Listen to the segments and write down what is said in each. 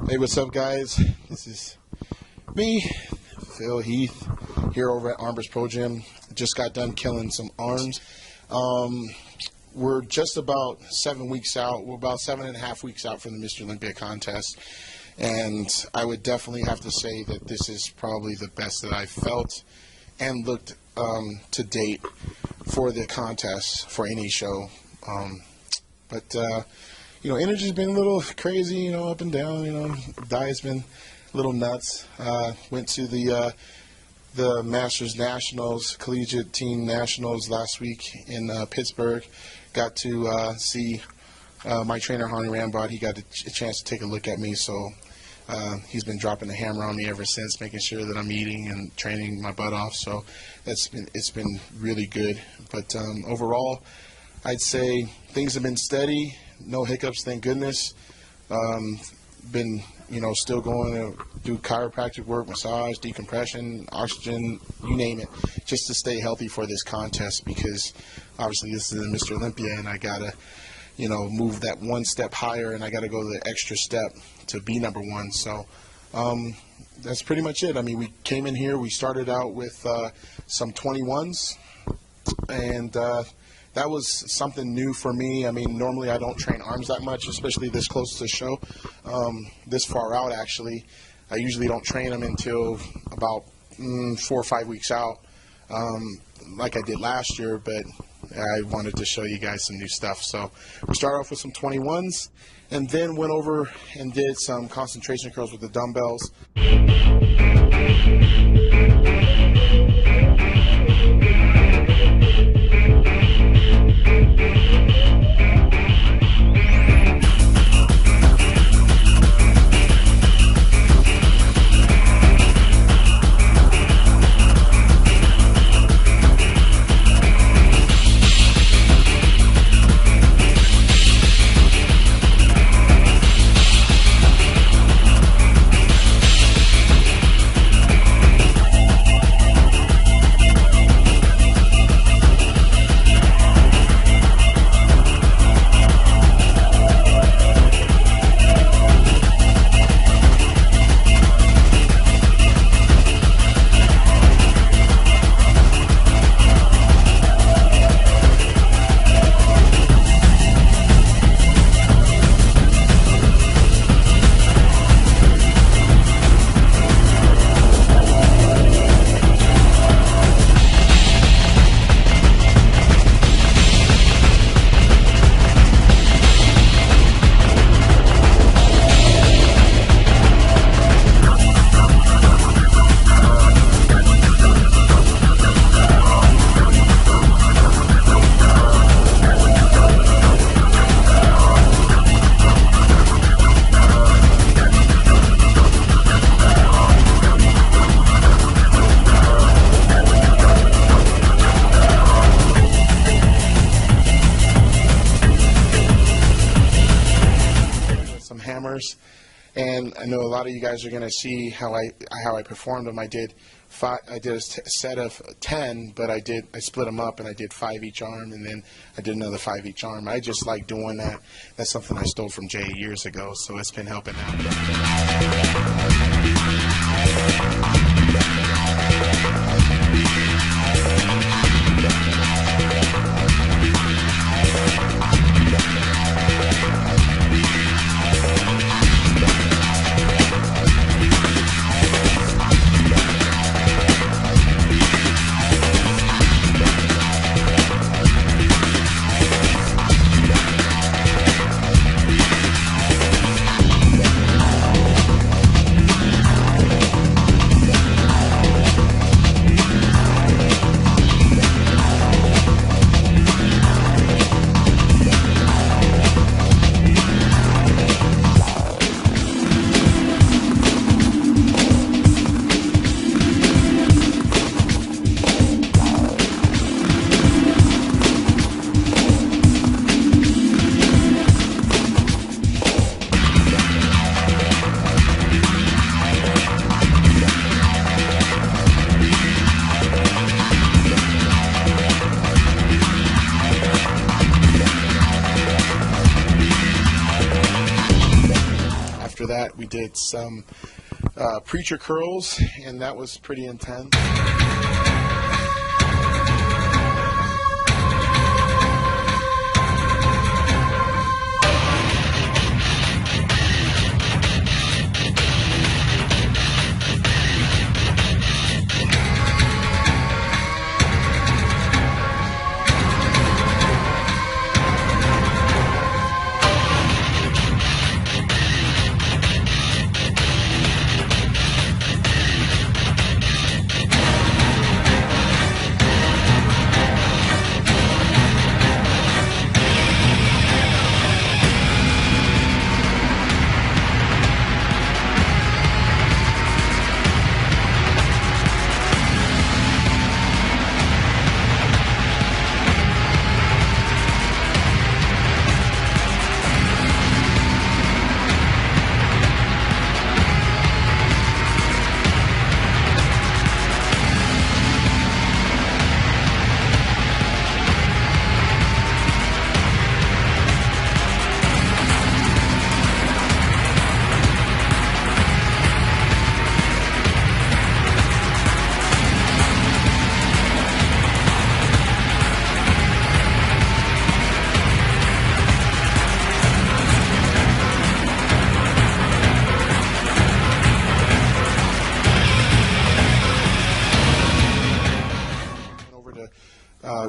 Hey, what's up, guys? This is me, Phil Heath, here over at Armbrust Pro Gym. Just got done killing some arms. We're just about 7 weeks out. We're about 7.5 weeks out from the Mr. Olympia contest. And I would definitely have to say that this is probably the best that I've felt and looked to date for the contest, for any show. You know, energy's been a little crazy, you know, up and down, you know, diet's been a little nuts. Went to the Masters Nationals, Collegiate Team Nationals last week in Pittsburgh. Got to see my trainer, Honey Rambat. He got a chance to take a look at me, so he's been dropping the hammer on me ever since, making sure that I'm eating and training my butt off, so it's been really good. But overall, I'd say things have been steady. No hiccups, thank goodness. Been, you know, still going to do chiropractic work, massage, decompression, oxygen, you name it, just to stay healthy for this contest, because obviously this is Mr. Olympia and I gotta, you know, move that one step higher, and I gotta go the extra step to be number one. So that's pretty much it. I mean, we came in here, we started out with some 21s, and that was something new for me. I mean, normally I don't train arms that much, especially this close to the show. This far out, actually. I usually don't train them until about 4 or 5 weeks out, like I did last year, but I wanted to show you guys some new stuff. So we started off with some 21s, and then went over and did some concentration curls with the dumbbells. And I know a lot of you guys are going to see how I performed them. I did a set of 10, but I split them up, and I did 5 each arm, and then I did another 5 each arm. I just like doing that. That's something I stole from Jay years ago, so it's been helping out. that, we did some preacher curls, and that was pretty intense.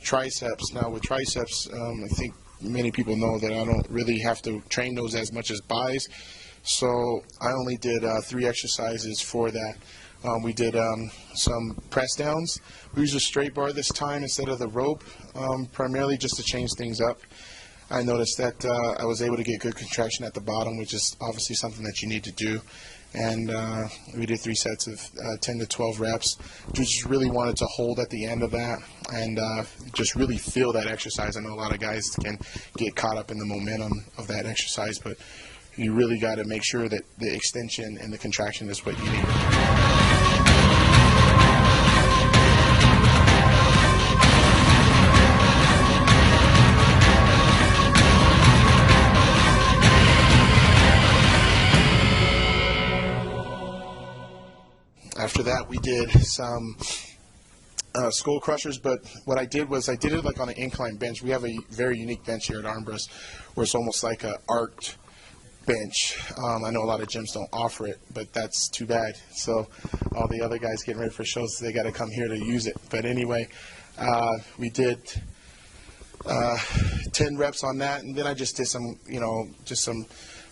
Triceps. Now with triceps, I think many people know that I don't really have to train those as much as buys, so I only did 3 exercises for that. We did some press downs. We used a straight bar this time instead of the rope, primarily just to change things up. I noticed that I was able to get good contraction at the bottom, which is obviously something that you need to do. And we did 3 sets of 10 to 12 reps. Just really wanted to hold at the end of that and just really feel that exercise. I know a lot of guys can get caught up in the momentum of that exercise, but you really got to make sure that the extension and the contraction is what you need. After that, we did some skull crushers, but what I did was I did it like on an incline bench. We have a very unique bench here at Armbrust where it's almost like an arced bench. I know a lot of gyms don't offer it, but that's too bad. So all the other guys getting ready for shows, they got to come here to use it. But anyway, we did 10 reps on that, and then I just did some, just some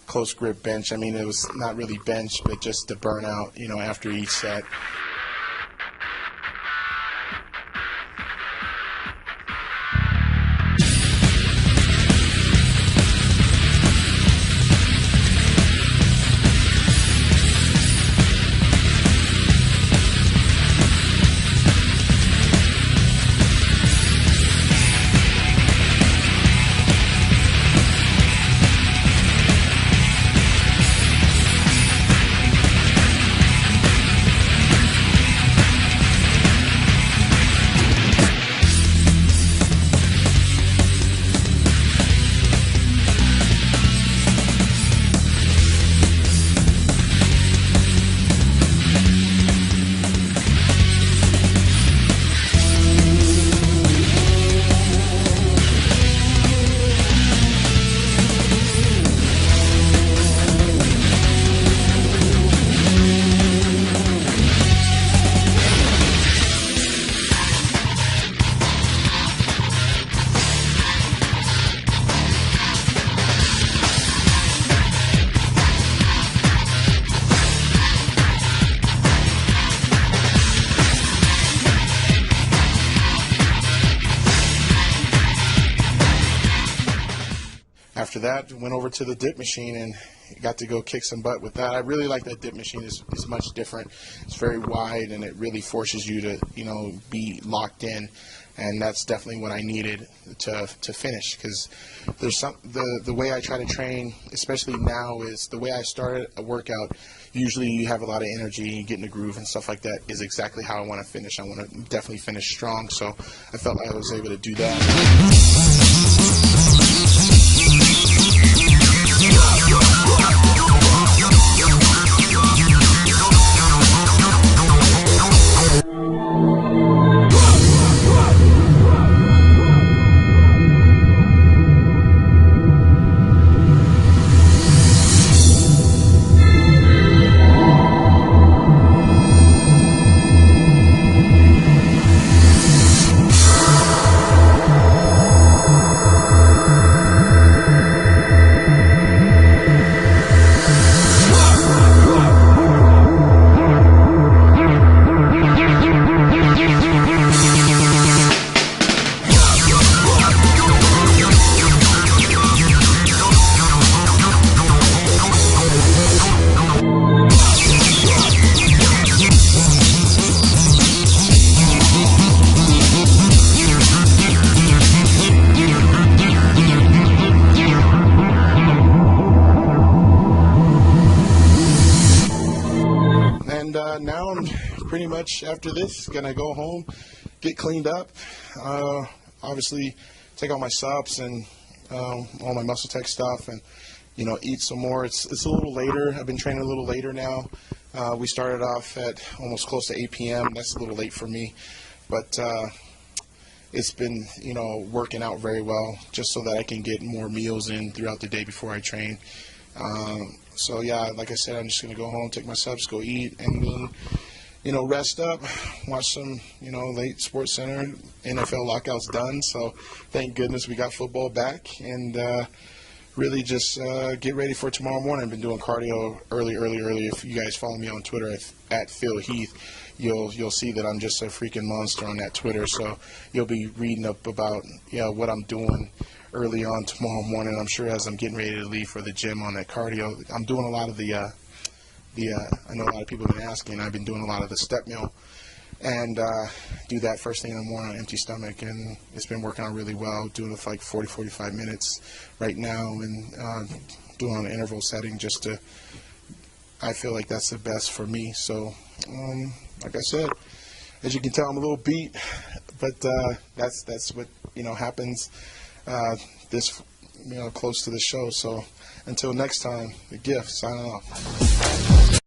close grip bench. I mean, it was not really bench, but just to burn out, after each set. After that, went over to the dip machine and got to go kick some butt with that. I really like that dip machine. It's much different. It's very wide, and it really forces you to, be locked in. And that's definitely what I needed to finish, because there's the way I try to train, especially now, is the way I started a workout. Usually you have a lot of energy, you get in the groove and stuff like that, is exactly how I want to finish. I want to definitely finish strong, so I felt like I was able to do that. much after this gonna go home, get cleaned up, obviously take all my subs and all my muscle tech stuff, and eat some more. It's a little later. I've been training a little later now. We started off at almost close to 8 p.m. That's a little late for me, but it's been working out very well, just so that I can get more meals in throughout the day before I train. So yeah, like I said, I'm just gonna go home, take my subs, go eat, and then rest up, watch some late Sports Center. NFL lockout's done, so thank goodness we got football back, and really just get ready for tomorrow morning. I've been doing cardio early. If you guys follow me on Twitter at Phil Heath, you'll see that I'm just a freaking monster on that Twitter. So you'll be reading up about what I'm doing early on tomorrow morning. I'm sure as I'm getting ready to leave for the gym on that cardio. I'm doing a lot of the I know a lot of people have been asking. I've been doing a lot of the step mill, and do that first thing in the morning on an empty stomach, and it's been working out really well. Doing it for like 40-45 minutes right now, and doing on an interval setting just to. I feel like that's the best for me. So, like I said, as you can tell, I'm a little beat, but that's what happens. This close to the show. So until next time, the gift signing off.